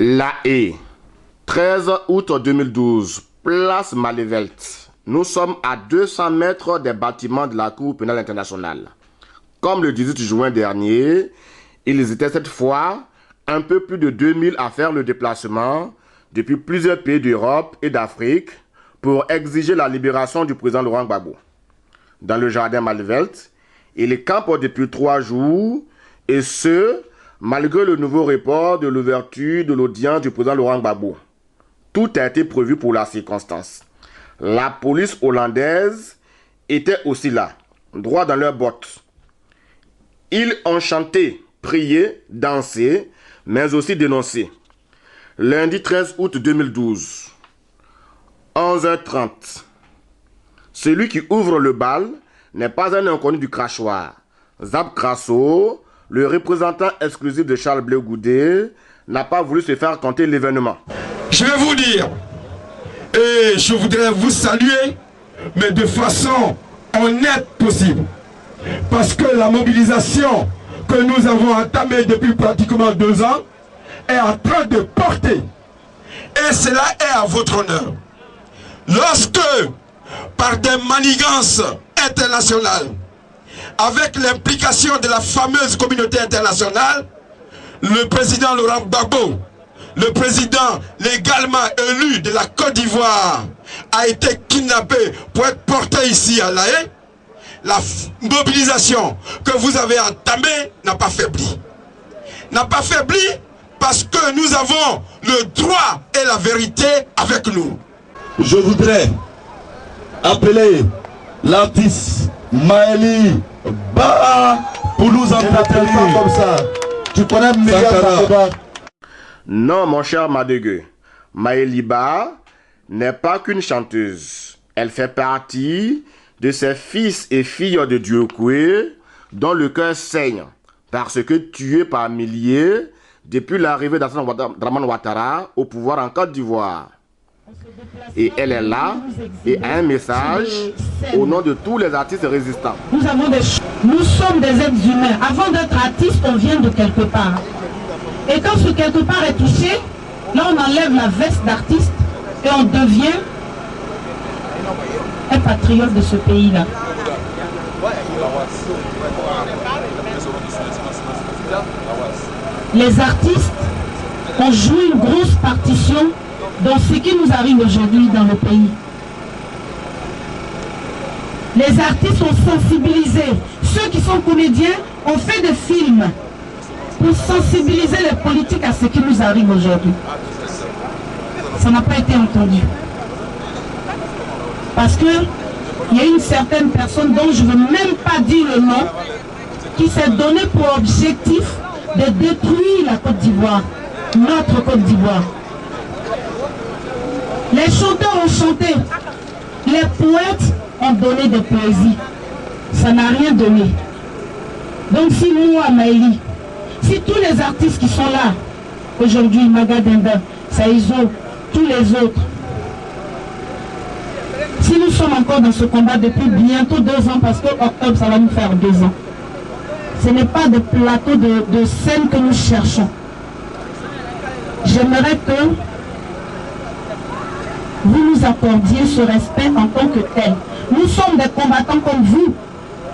La Haye, 13 août 2012, place Malevelte. Nous sommes à 200 mètres des bâtiments de la Cour pénale internationale. Comme le 18 juin dernier, ils étaient cette fois un peu plus de 2000 à faire le déplacement depuis plusieurs pays d'Europe et d'Afrique pour exiger la libération du président Laurent Gbagbo. Dans le jardin Malevelte, ils campent depuis 3 jours, et ce, malgré le nouveau report de l'ouverture de l'audience du président Laurent Gbagbo. Tout a été prévu pour la circonstance. La police hollandaise était aussi là, droit dans leurs bottes. Ils ont chanté, prié, dansé, mais aussi dénoncé. Lundi 13 août 2012, 11h30. Celui qui ouvre le bal n'est pas un inconnu du crachoir. Zab Crasso, le représentant exclusif de Charles Blé Goudé, n'a pas voulu se faire compter l'événement. Je vais vous dire, et je voudrais vous saluer, mais de façon honnête possible. Parce que la mobilisation que nous avons entamée depuis pratiquement 2 ans est en train de porter. Et cela est à votre honneur. Lorsque, par des manigances internationales, avec l'implication de la fameuse communauté internationale, le président Laurent Gbagbo, le président légalement élu de la Côte d'Ivoire, a été kidnappé pour être porté ici à La Haye, la mobilisation que vous avez entamée n'a pas faibli. N'a pas faibli parce que nous avons le droit et la vérité avec nous. Je voudrais appeler l'artiste Maëli Ba pour nous entretenir comme ça. Tu connais Sankara? Non, mon cher Madegue. Maëli Ba n'est pas qu'une chanteuse. Elle fait partie de ces fils et filles de Diokoué dont le cœur saigne parce que tués par milliers depuis l'arrivée d'Alassane Dramane Ouattara au pouvoir en Côte d'Ivoire. Et elle est là et a un message au nom de tous les artistes résistants. Nous sommes des êtres humains. Avant d'être artiste, on vient de quelque part. Et quand ce quelque part est touché, là on enlève la veste d'artiste et on devient un patriote de ce pays-là. Les artistes ont joué une grosse partition dans ce qui nous arrive aujourd'hui dans le pays. Les artistes ont sensibilisé. Ceux qui sont comédiens ont fait des films pour sensibiliser les politiques à ce qui nous arrive aujourd'hui. Ça n'a pas été entendu. Parce que il y a une certaine personne dont je ne veux même pas dire le nom qui s'est donné pour objectif de détruire la Côte d'Ivoire, notre Côte d'Ivoire. Les chanteurs ont chanté, les poètes ont donné des poésies. Ça n'a rien donné. Donc si moi, Maëli, si tous les artistes qui sont là, aujourd'hui, Magadenda, Saïzo, tous les autres, si nous sommes encore dans ce combat depuis bientôt 2 ans, parce que octobre, ça va nous faire 2 ans, ce n'est pas de plateau de scène que nous cherchons. J'aimerais que vous nous accordiez ce respect en tant que tel. Nous sommes des combattants comme vous.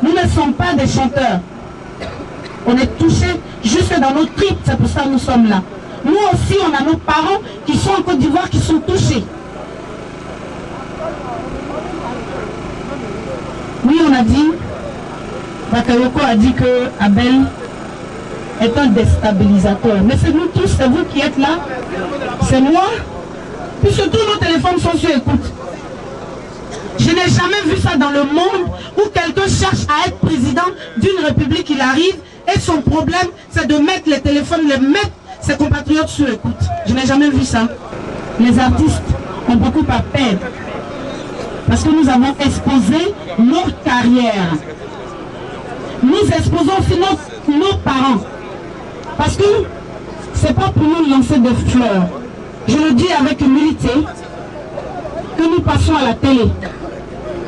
Nous ne sommes pas des chanteurs. On est touchés jusque dans nos tripes, c'est pour ça que nous sommes là. Nous aussi, on a nos parents qui sont en Côte d'Ivoire, qui sont touchés. Oui, on a dit, Bakayoko a dit que Abel est un déstabilisateur. Mais c'est nous tous, c'est vous qui êtes là, c'est moi. Puisque tous nos téléphones sont sur écoute. Je n'ai jamais vu ça dans le monde où quelqu'un cherche à être président d'une république, il arrive et son problème c'est de mettre les téléphones, de mettre ses compatriotes sur écoute. Je n'ai jamais vu ça. Les artistes ont beaucoup à perdre parce que nous avons exposé nos carrières. Nous exposons aussi nos parents. Parce que c'est pas pour nous lancer des fleurs. Je le dis avec humilité, que nous passons à la télé,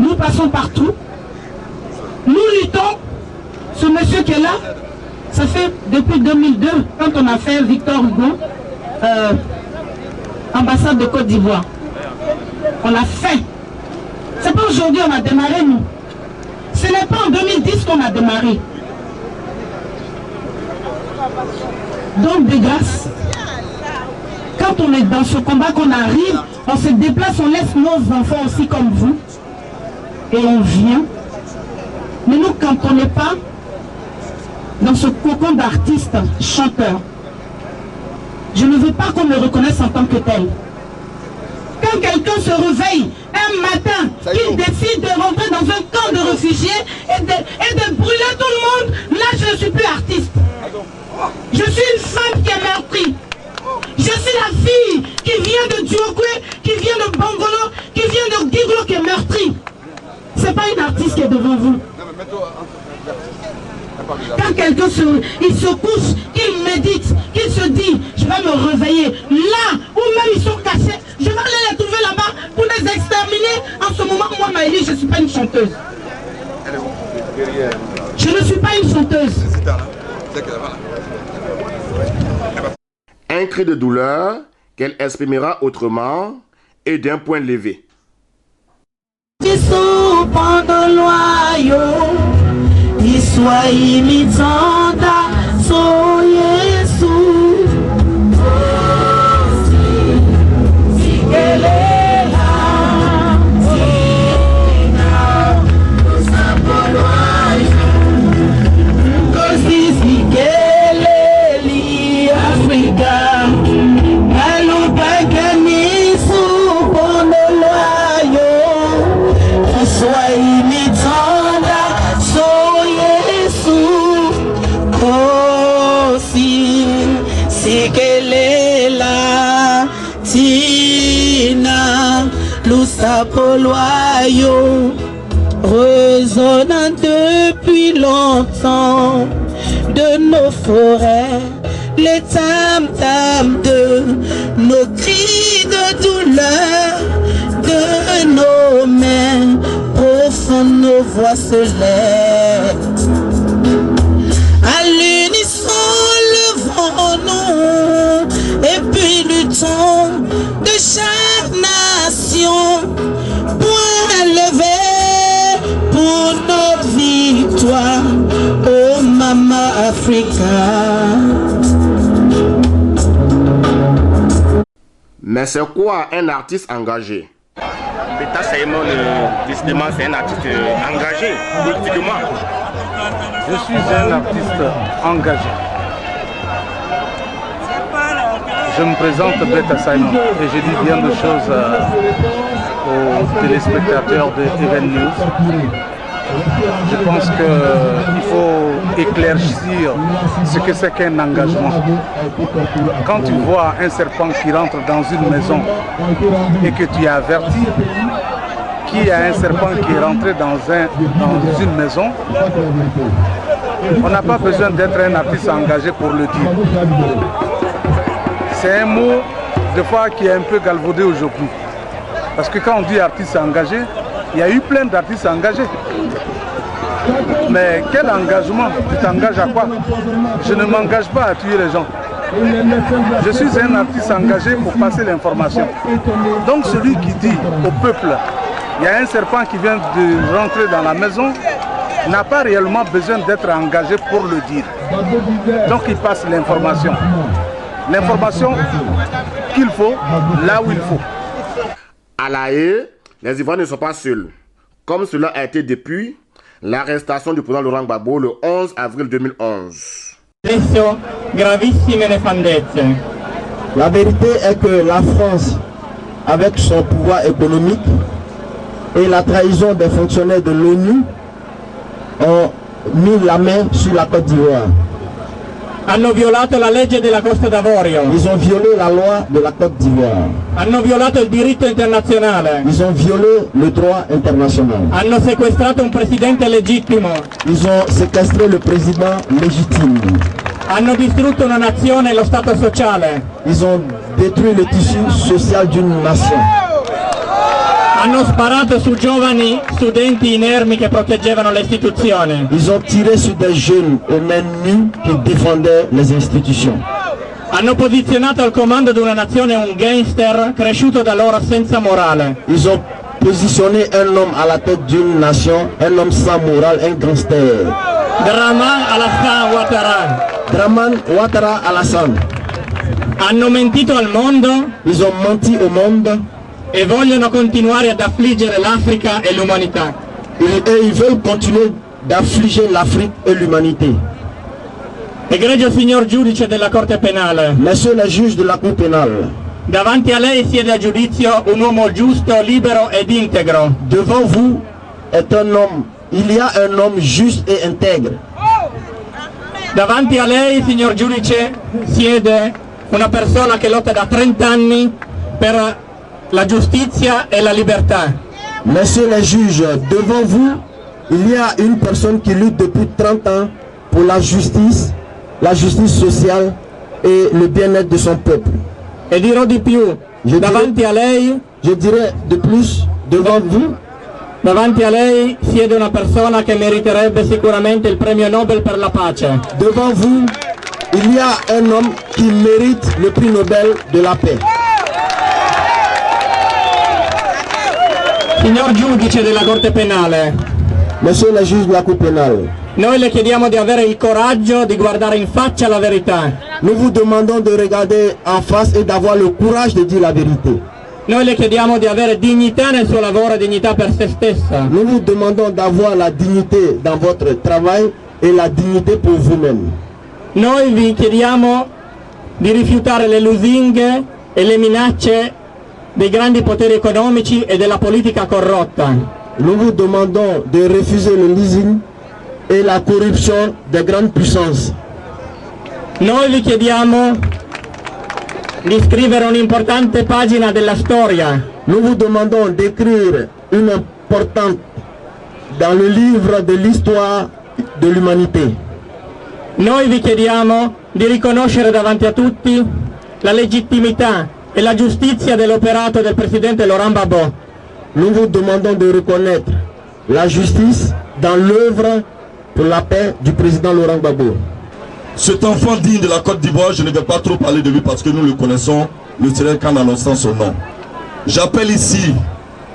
nous passons partout, nous luttons. Ce monsieur qui est là, ça fait depuis 2002, quand on a fait Victor Hugo, ambassade de Côte d'Ivoire. On l'a fait. C'est pas aujourd'hui qu'on a démarré, nous. Ce n'est pas en 2010 qu'on a démarré. Donc, de grâce, quand on est dans ce combat, qu'on arrive, on se déplace, on laisse nos enfants aussi comme vous. Et on vient. Mais nous, quand on n'est pas dans ce cocon d'artistes, chanteurs, je ne veux pas qu'on me reconnaisse en tant que tel. Quand quelqu'un se réveille un matin, qu'il décide de rentrer dans un camp de réfugiés et de brûler tout le monde, là je ne suis plus artiste. Je suis une femme qui est meurtrie. Je suis la fille qui vient de Djokwe, qui vient de Bangolo, qui vient de Giglo, qui est meurtrie. C'est pas une artiste qui est devant vous. Quand quelqu'un se couche, qu'il médite, qu'il se dit, je vais me réveiller, là où même ils sont cachés, je vais aller les trouver là-bas pour les exterminer. En ce moment, moi, Maëlie, je ne suis pas une chanteuse. Je ne suis pas une chanteuse. Un cri de douleur qu'elle exprimera autrement et d'un point levé. Iswai mitanda so Yesu Sikelela Kosi Sikeleli Afrika Alupaka nisu Pondolayo Iswai mitanda Sikelela Tina Lusapoloyo résonnant depuis longtemps de nos forêts les tam-tams de nos cris de douleur de nos mains profondes nos voix se lèvent à l'unisson levons-nous et puis luttons de chaque nation point levé pour notre victoire oh Mama Africa. Mais c'est quoi un artiste engagé? Peter Simon, décidément, c'est un artiste engagé politiquement. Je suis un artiste engagé. Je me présente Beta Simon et je dis bien de choses aux téléspectateurs de Even News. Je pense qu'il faut éclaircir ce que c'est qu'un engagement. Quand tu vois un serpent qui rentre dans une maison et que tu es averti qu'il y a un serpent qui est rentré dans une maison, on n'a pas besoin d'être un artiste engagé pour le dire. C'est un mot, des fois, qui est un peu galvaudé aujourd'hui. Parce que quand on dit artiste engagé, il y a eu plein d'artistes engagés. Mais quel engagement? Tu t'engages à quoi? Je ne m'engage pas à tuer les gens. Je suis un artiste engagé pour passer l'information. Donc celui qui dit au peuple, il y a un serpent qui vient de rentrer dans la maison, n'a pas réellement besoin d'être engagé pour le dire. Donc il passe l'information. L'information qu'il faut, là où il faut. À La Haye, les Ivoiriens ne sont pas seuls. Comme cela a été depuis l'arrestation du président Laurent Gbagbo le 11 avril 2011. La vérité est que la France, avec son pouvoir économique et la trahison des fonctionnaires de l'ONU, ont mis la main sur la Côte d'Ivoire. Hanno violato la legge della Costa d'Avorio. Ils ont violé la loi de la Côte d'Ivoire. Hanno violato il diritto internazionale. Ils ont violé le droit international. Hanno sequestrato un presidente legittimo. Ils ont séquestré le président légitime. Hanno distrutto una nazione e lo Stato sociale. Ils ont détruit le tissu social d'une nation. Hanno sparato su giovani studenti inermi che proteggevano le istituzioni. Ils ont tiré sur des jeunes aux mains nues qui défendaient les institutions. Hanno posizionato al comando di una nazione un gangster cresciuto da loro senza morale. Ils ont positionné un homme à la tête d'une nation, un homme sans morale, un gangster. Draman Alassane Ouattara. Draman Ouattara Alassane. Hanno mentito al mondo. Ils ont menti au monde. E vogliono continuare ad affliggere l'Africa e l'umanità. Et ils veulent continuer d'affliger l'Afrique et l'humanité. Egregio signor giudice della Corte Penale. Monsieur le juge de la Cour pénale. Davanti a lei siede a giudizio un uomo giusto, libero ed integro. Devant vous est un homme, il y a un homme juste et intègre. Davanti a lei, signor giudice, siede una persona che lotta da 30 anni per la giustizia e la libertà. Monsieur le juge, devant vous, il y a une personne qui lutte depuis 30 ans pour la justice sociale et le bien-être de son peuple. E dirò di più, davanti a lei, je dirais de plus, devant vous, davanti a lei siede una persona che meriterebbe sicuramente il premio Nobel per la pace. Devant vous, il y a un homme qui mérite le prix Nobel de la paix. Signor giudice della Corte Penale, Monsieur le juge de la Cour pénale, noi le chiediamo di avere il coraggio di guardare in faccia la verità. Nous vous demandons de regarder en face et d'avoir le courage de dire la vérité. Noi le chiediamo di avere dignità nel suo lavoro e dignità per se stessa. Nous vous demandons d'avoir la dignité dans votre travail et la dignité pour vous-même. Noi vi chiediamo di rifiutare le lusinghe e le minacce dei grandi poteri economici e della politica corrotta. Nous vous demandons de refuser le leasing et la corruption des grandes puissances. Noi vi chiediamo di scrivere un'importante pagina della storia. Nous vous demandons d'écrire une importante dans le livre de l'histoire de l'humanité. Noi vi chiediamo di riconoscere davanti a tutti la legittimità e la giustizia dell'operato del presidente Laurent Gbagbo. Nous vous demandons de reconnaître la justice dans l'œuvre pour la paix du président Laurent Gbagbo. Cet enfant digne de la Côte d'Ivoire, je ne vais pas trop parler de lui parce que nous le connaissons, le Seigneur qu'en annonçant son nom. J'appelle ici,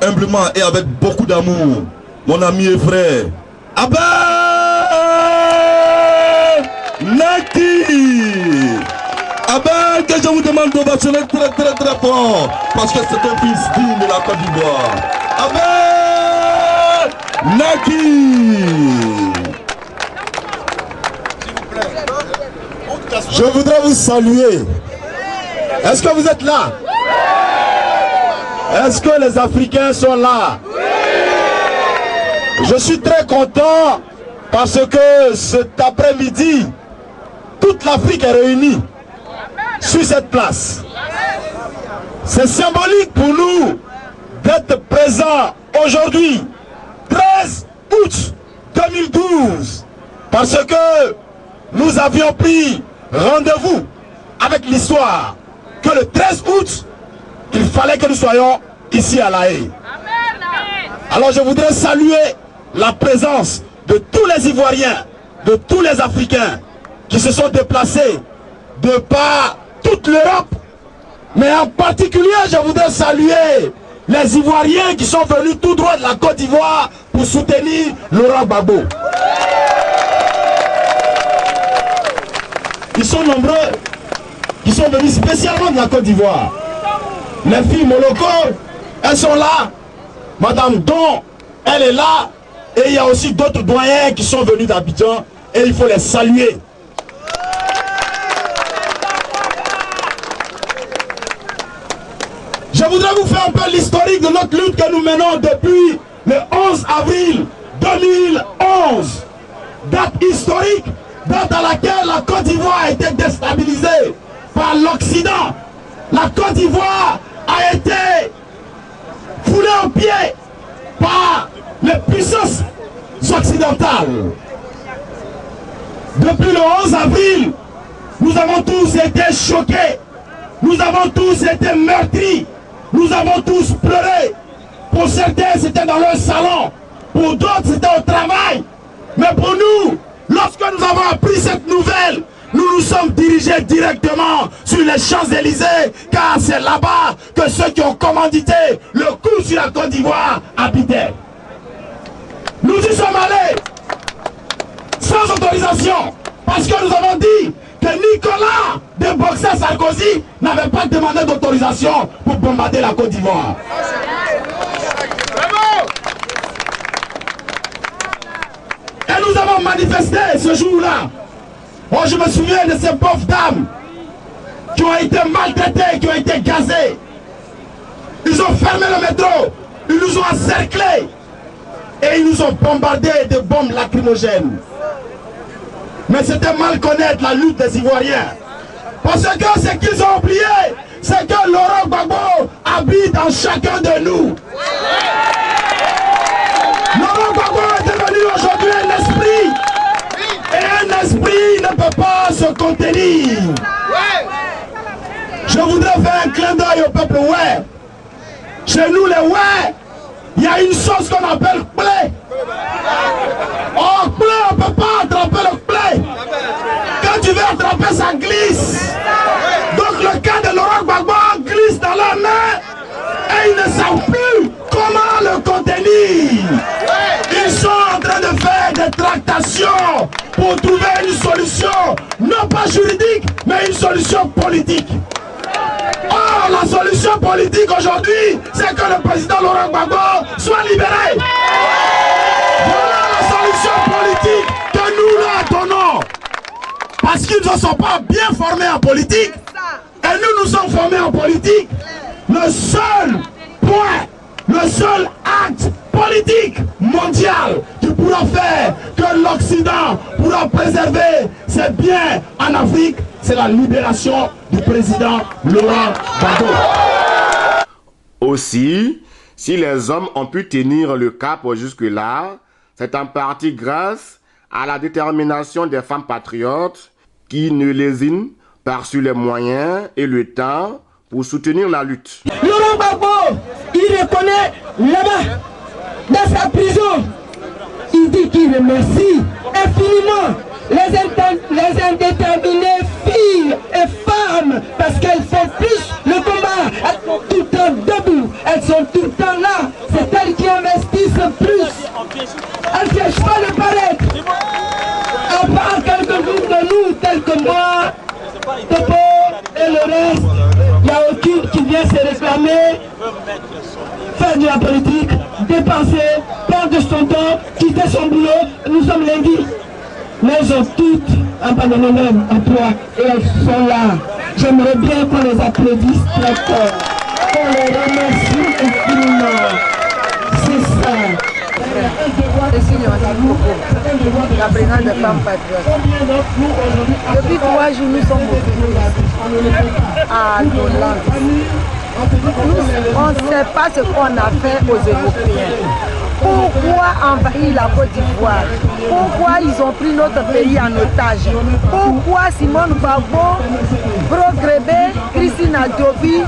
humblement et avec beaucoup d'amour, mon ami et frère, Abel Naki. Abel, que je vous demande d'ovationner très très très fort, parce que c'est un fils digne de la Côte d'Ivoire. Abel Naki. Je voudrais vous saluer. Est-ce que vous êtes là? Est-ce que les Africains sont là? Je suis très content parce que cet après-midi, toute l'Afrique est réunie sur cette place. C'est symbolique pour nous d'être présents aujourd'hui, 13 août 2012, parce que nous avions pris rendez-vous avec l'histoire que le 13 août, il fallait que nous soyons ici à La Haye. Alors je voudrais saluer la présence de tous les Ivoiriens, de tous les Africains qui se sont déplacés de par toute l'Europe. Mais en particulier, je voudrais saluer les Ivoiriens qui sont venus tout droit de la Côte d'Ivoire pour soutenir Laurent Gbagbo. Ils sont nombreux, qui sont venus spécialement de la Côte d'Ivoire. Les filles Moloko, elles sont là. Madame Don, elle est là. Et il y a aussi d'autres doyens qui sont venus d'Abidjan. Et il faut les saluer. Je voudrais vous faire un peu l'historique de notre lutte que nous menons depuis le 11 avril 2011. Date historique, date à laquelle la Côte d'Ivoire a été déstabilisée par l'Occident. La Côte d'Ivoire a été foulée aux pieds par les puissances occidentales. Depuis le 11 avril, nous avons tous été choqués. Nous avons tous été meurtris. Nous avons tous pleuré. Pour certains, c'était dans leur salon. Pour d'autres, c'était au travail. Mais pour nous, lorsque nous avons appris cette nouvelle, nous nous sommes dirigés directement sur les Champs-Élysées, car c'est là-bas que ceux qui ont commandité le coup sur la Côte d'Ivoire habitaient. Nous y sommes allés sans autorisation, parce que nous avons dit que Nicolas de Boxer Sarkozy n'avait pas demandé d'autorisation pour bombarder la Côte d'Ivoire. Et nous avons manifesté ce jour-là. Oh, je me souviens de ces pauvres dames qui ont été maltraitées, qui ont été gazées. Ils ont fermé le métro, ils nous ont encerclés et ils nous ont bombardé de bombes lacrymogènes. Mais c'était mal connaître la lutte des Ivoiriens. Parce que ce qu'ils ont oublié, c'est que Laurent Gbagbo habite en chacun de nous. Laurent Gbagbo est devenu aujourd'hui un esprit. Et un esprit ne peut pas se contenir. Je voudrais faire un clin d'œil au peuple ouais. Chez nous les ouais, il y a une chose qu'on appelle plaie. Oh, plaie, on ne peut pas attraper le plaie. Quand tu veux attraper, ça glisse. Donc le cas de Laurent Gbagbo glisse dans la main et ils ne savent plus comment le contenir. Ils sont en train de faire des tractations pour trouver une solution, non pas juridique, mais une solution politique. Or, la solution politique aujourd'hui, c'est que le président Laurent Gbagbo soit libéré. Voilà la solution politique que nous leur donnons. Parce qu'ils ne sont pas bien formés en politique. Et nous, nous sommes formés en politique. Le seul point, le seul acte politique mondial qui pourra faire que l'Occident pourra préserver ses biens en Afrique, c'est la libération du président Laurent Gbagbo. Aussi, si les hommes ont pu tenir le cap jusque-là, c'est en partie grâce à la détermination des femmes patriotes qui ne lésinent pas sur les moyens et le temps pour soutenir la lutte. Laurent Gbagbo, il reconnaît là-bas, dans sa prison, il dit qu'il remercie infiniment les indéterminées filles et femmes parce qu'elles font plus le combat, elles sont tout le temps debout, elles sont tout le temps là, c'est elles qui investissent plus, elles ne cherchent pas de paraître. À part quelques-uns de nous, tels que moi, Topo et le reste, il n'y a aucune qui vient se réclamer, faire de la politique, dépenser, perdre son temps, quitter son boulot. Nous sommes lundi. Mais elles ont toutes abandonné leur emploi et elles sont là. J'aimerais bien qu'on les applaudisse très fort, qu'on les remercie infiniment. C'est ça. Je suis la présidente des femmes patriotes. Depuis 3 jours, nous sommes mobilisés à Hollande. On ne sait pas ce qu'on a fait aux Européens. Pourquoi envahir la Côte d'Ivoire? Pourquoi ils ont pris notre pays en otage? Pourquoi Simone Gbagbo, Progrébé, Christine Adobi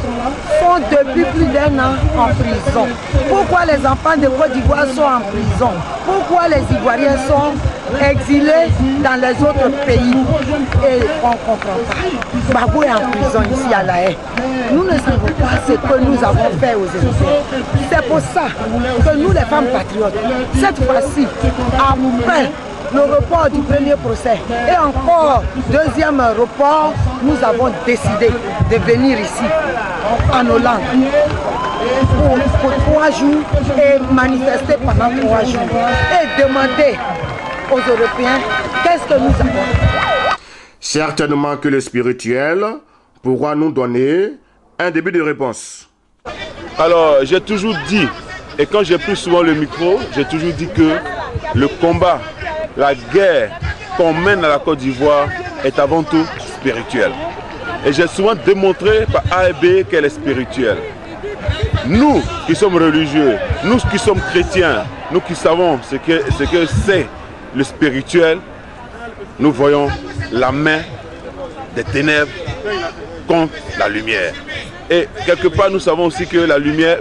sont depuis plus d'1 an en prison? Pourquoi les enfants de Côte d'Ivoire sont en prison? Pourquoi les Ivoiriens sont exilés dans les autres pays? Et on ne comprend pas. Gbagbo est en prison ici à La Haye. Nous ne savons pas ce que nous avons fait aux Européens. C'est pour ça que nous, les femmes patriotes, cette fois-ci, après le report du premier procès et encore deuxième report, nous avons décidé de venir ici, en Hollande, pour 3 jours et manifester pendant 3 jours et demander aux Européens qu'est-ce que nous avons fait. Certainement que le spirituel pourra nous donner un début de réponse. Alors, j'ai toujours dit, et quand j'ai pris souvent le micro, j'ai toujours dit que le combat, la guerre qu'on mène à la Côte d'Ivoire est avant tout spirituelle. Et j'ai souvent démontré par A et B qu'elle est spirituelle. Nous qui sommes religieux, nous qui sommes chrétiens, nous qui savons ce que c'est le spirituel, nous voyons la main des ténèbres contre la lumière. Et quelque part, nous savons aussi que la lumière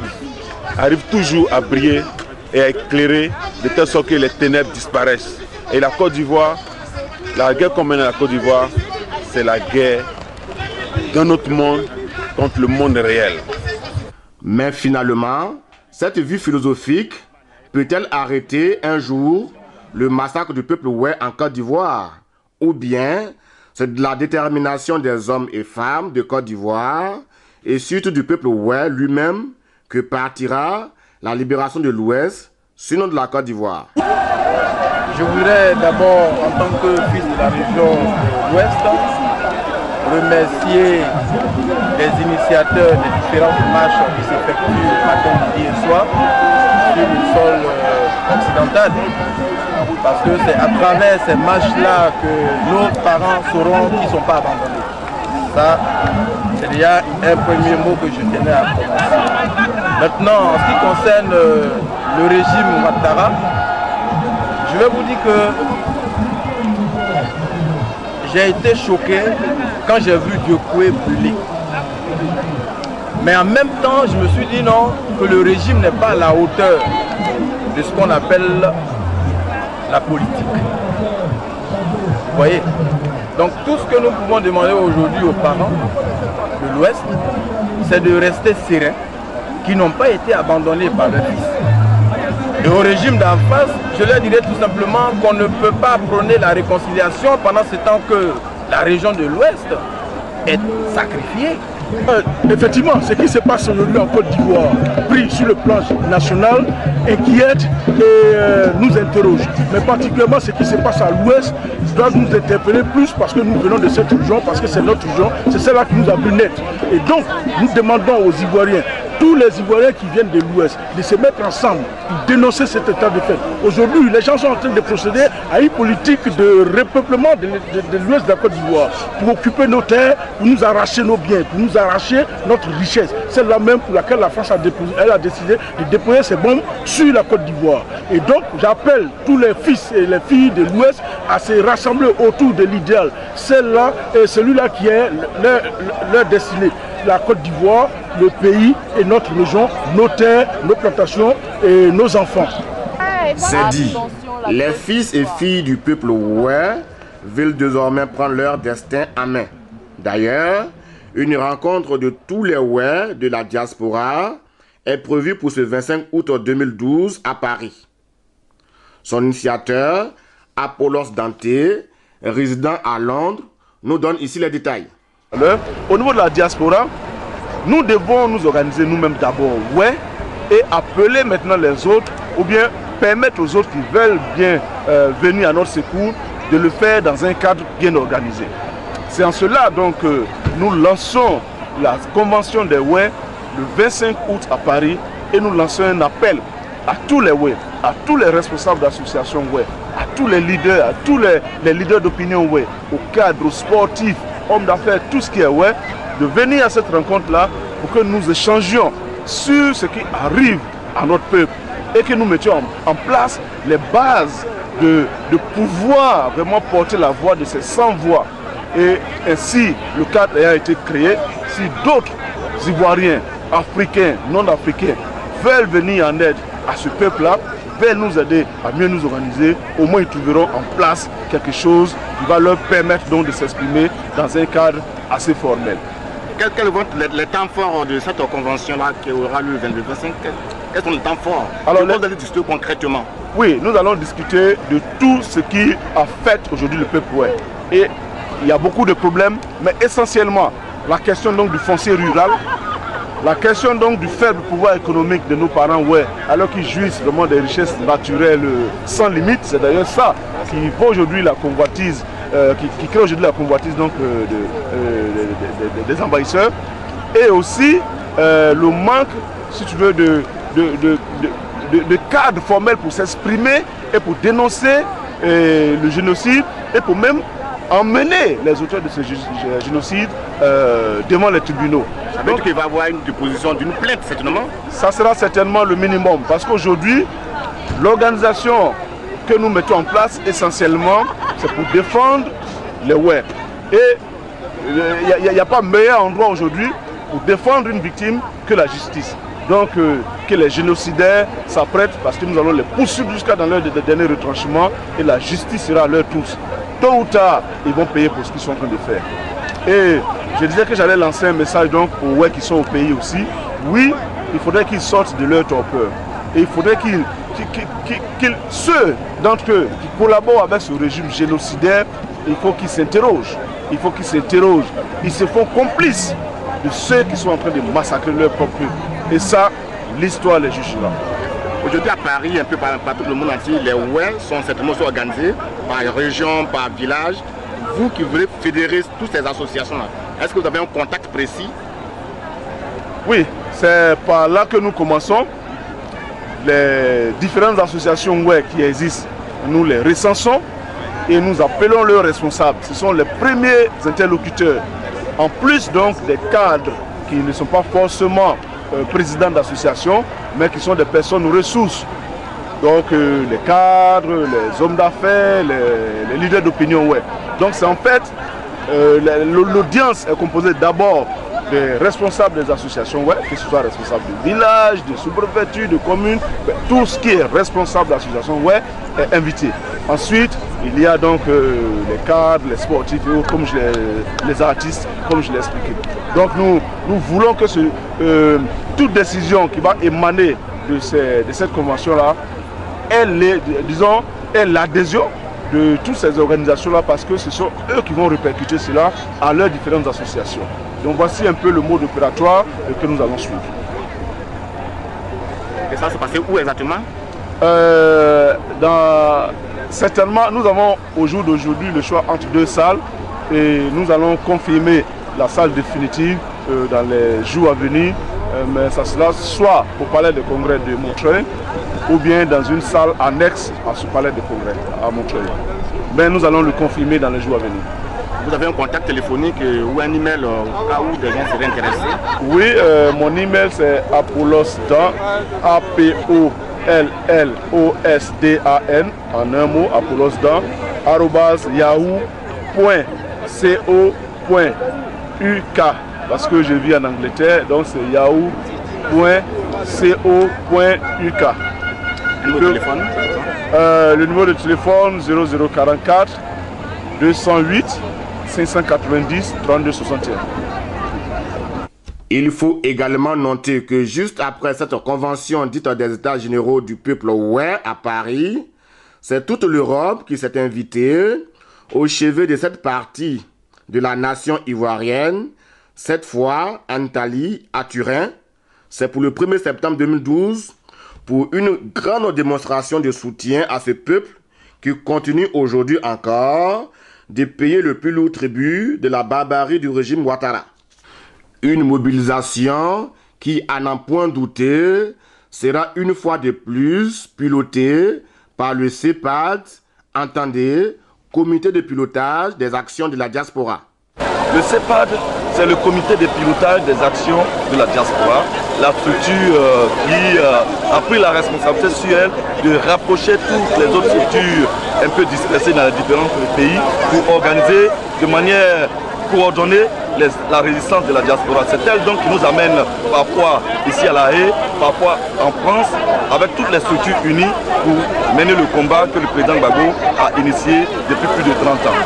arrive toujours à briller et à éclairer de telle sorte que les ténèbres disparaissent. Et la Côte d'Ivoire, la guerre qu'on mène à la Côte d'Ivoire, c'est la guerre d'un autre monde contre le monde réel. Mais finalement, cette vue philosophique peut-elle arrêter un jour le massacre du peuple Oué en Côte d'Ivoire? Ou bien c'est de la détermination des hommes et femmes de Côte d'Ivoire et surtout du peuple Oué lui-même que partira la libération de l'Ouest, sinon de la Côte d'Ivoire? Je voudrais d'abord, en tant que fils de la région de l'Ouest, remercier les initiateurs des différentes marches qui s'effectuent matin, midi et soir sur le sol occidental. Parce que c'est à travers ces marches-là que nos parents sauront qu'ils ne sont pas abandonnés. Ça, c'est déjà un premier mot que je tenais à prononcer. Maintenant, en ce qui concerne le régime Ouattara, je vais vous dire que j'ai été choqué quand j'ai vu Diokoué brûler. Mais en même temps, je me suis dit non, que le régime n'est pas à la hauteur de ce qu'on appelle la politique. Vous voyez? Donc tout ce que nous pouvons demander aujourd'hui aux parents de l'Ouest, c'est de rester sereins, qui n'ont pas été abandonnés par leur fils. Et au régime d'en face, je leur dirais tout simplement qu'on ne peut pas prôner la réconciliation pendant ce temps que la région de l'Ouest est sacrifiée. Effectivement, ce qui se passe aujourd'hui en Côte d'Ivoire, pris sur le plan national, inquiète et nous interroge. Mais particulièrement ce qui se passe à l'Ouest doit nous interpeller plus parce que nous venons de cette région, parce que c'est notre région, c'est celle-là qui nous a vu naître. Et donc, nous demandons aux Ivoiriens, tous les Ivoiriens qui viennent de l'Ouest, de se mettre ensemble pour dénoncer cet état de fait. Aujourd'hui, les gens sont en train de procéder à une politique de repeuplement de l'Ouest de la Côte d'Ivoire pour occuper nos terres, pour nous arracher nos biens, pour nous arracher notre richesse. Celle-là même pour laquelle la France a décidé de déployer ses bombes sur la Côte d'Ivoire. Et donc, j'appelle tous les fils et les filles de l'Ouest à se rassembler autour de l'idéal. Celle-là et celui-là qui est leur destinée. La Côte d'Ivoire, le pays et notre région, nos terres, nos plantations et nos enfants. C'est dit, les fils et filles du peuple Oué veulent désormais prendre leur destin en main. D'ailleurs, une rencontre de tous les Oué de la diaspora est prévue pour ce 25 août 2012 à Paris. Son initiateur, Apollos Dante, résident à Londres, nous donne ici les détails. Au niveau de la diaspora, nous devons nous organiser nous-mêmes d'abord, ouais, et appeler maintenant les autres, ou bien permettre aux autres qui veulent bien venir à notre secours de le faire dans un cadre bien organisé. C'est en cela donc que nous lançons la convention des ouais le 25 août à Paris et nous lançons un appel à tous les ouais, à tous les responsables d'associations ouais, à tous les leaders, à tous les leaders d'opinion ouais, au cadre sportif, hommes d'affaires, tout ce qui est ouais, de venir à cette rencontre-là pour que nous échangions sur ce qui arrive à notre peuple et que nous mettions en place les bases de pouvoir vraiment porter la voix de ces 100 voix. Et ainsi, le cadre ayant été créé, si d'autres Ivoiriens, Africains, non-africains veulent venir en aide à ce peuple-là, veulent nous aider à mieux nous organiser, au moins ils trouveront en place quelque chose qui va leur permettre donc de s'exprimer dans un cadre assez formel. Quels vont être les temps forts de cette convention-là qui aura lieu le 22-25? Quels sont les temps forts? Alors, vous allez discuter concrètement? Oui, nous allons discuter de tout ce qui affecte aujourd'hui le peuple ouest. Et il y a beaucoup de problèmes, mais essentiellement la question donc du foncier rural, la question donc du faible pouvoir économique de nos parents, ouais, alors qu'ils jouissent vraiment des richesses naturelles sans limite. C'est d'ailleurs ça qui fait aujourd'hui la convoitise, qui crée aujourd'hui la convoitise donc, des envahisseurs. Et aussi le manque, si tu veux, de cadre formel pour s'exprimer et pour dénoncer le génocide et pour même emmener les auteurs de ce génocide devant les tribunaux. Ça veut dire qu'il va y avoir une déposition d'une plainte, certainement? Ça sera certainement le minimum, parce qu'aujourd'hui, l'organisation que nous mettons en place, essentiellement, c'est pour défendre les ouais. Et il n'y a pas meilleur endroit aujourd'hui pour défendre une victime que la justice. Donc, que les génocidaires s'apprêtent, parce que nous allons les poursuivre jusqu'à dans leur dernier retranchement, et la justice sera à leur tous. Tôt ou tard, ils vont payer pour ce qu'ils sont en train de faire. Et je disais que j'allais lancer un message donc aux WEC qui sont au pays aussi. Oui, il faudrait qu'ils sortent de leur torpeur. Et il faudrait ceux d'entre eux qui collaborent avec ce régime génocidaire, il faut qu'ils s'interrogent. Il faut qu'ils s'interrogent. Ils se font complices de ceux qui sont en train de massacrer leur propre peuple. Et ça, l'histoire les jugera. Aujourd'hui à Paris, un peu partout dans le monde entier, les WEC sont certainement organisés par région, par village. Vous qui voulez fédérer toutes ces associations-là, est-ce que vous avez un contact précis? Oui, c'est par là que nous commençons. Les différentes associations WEC qui existent, nous les recensons et nous appelons leurs responsables. Ce sont les premiers interlocuteurs. En plus donc des cadres qui ne sont pas forcément présidents d'associations, mais qui sont des personnes ressources. Donc les cadres, les hommes d'affaires, les leaders d'opinion, ouais. Donc c'est en fait, l'audience est composée d'abord des responsables des associations, ouais, que ce soit responsables de villages, de sous-préfectures, de communes, tout ce qui est responsable d'associations, ouais, est invité. Ensuite, il y a donc les cadres, les sportifs et autres, comme les artistes, comme je l'ai expliqué. Donc nous voulons que toute décision qui va émaner de cette convention-là, est l'adhésion de toutes ces organisations-là, parce que ce sont eux qui vont répercuter cela à leurs différentes associations. Donc voici un peu le mode opératoire que nous allons suivre. Et ça s'est passé où exactement? Certainement, nous avons au jour d'aujourd'hui le choix entre deux salles et nous allons confirmer la salle définitive dans les jours à venir. Mais ça sera soit au palais de congrès de Montreuil ou bien dans une salle annexe à ce palais de congrès à Montreuil. Mais nous allons le confirmer dans les jours à venir. Vous avez un contact téléphonique ou un email au cas où des gens seraient intéressés? Oui, mon email c'est apollosdan, APOLLOSDAN, en un mot, apollosdan, @yahoo.co.uk, parce que je vis en Angleterre, donc c'est yahoo.co.uk. Le numéro de téléphone 0044 208 590 32 61. Il faut également noter que juste après cette convention dite des États généraux du peuple WEC à Paris, c'est toute l'Europe qui s'est invitée au chevet de cette partie de la nation ivoirienne, cette fois en Italie, à Turin. C'est pour le 1er septembre 2012, pour une grande démonstration de soutien à ce peuple qui continue aujourd'hui encore de payer le plus lourd tribut de la barbarie du régime Ouattara. Une mobilisation qui, à n'en point douter, sera une fois de plus pilotée par le CEPAD, entendez, Comité de pilotage des actions de la diaspora. Le CEPAD, c'est le comité de pilotage des actions de la diaspora, la structure qui a pris la responsabilité sur elle de rapprocher toutes les autres structures un peu dispersées dans les différents pays pour organiser de manière coordonnée la résistance de la diaspora. C'est elle donc qui nous amène parfois ici à La Haye, parfois en France, avec toutes les structures unies pour mener le combat que le président Gbagbo a initié depuis plus de 30 ans.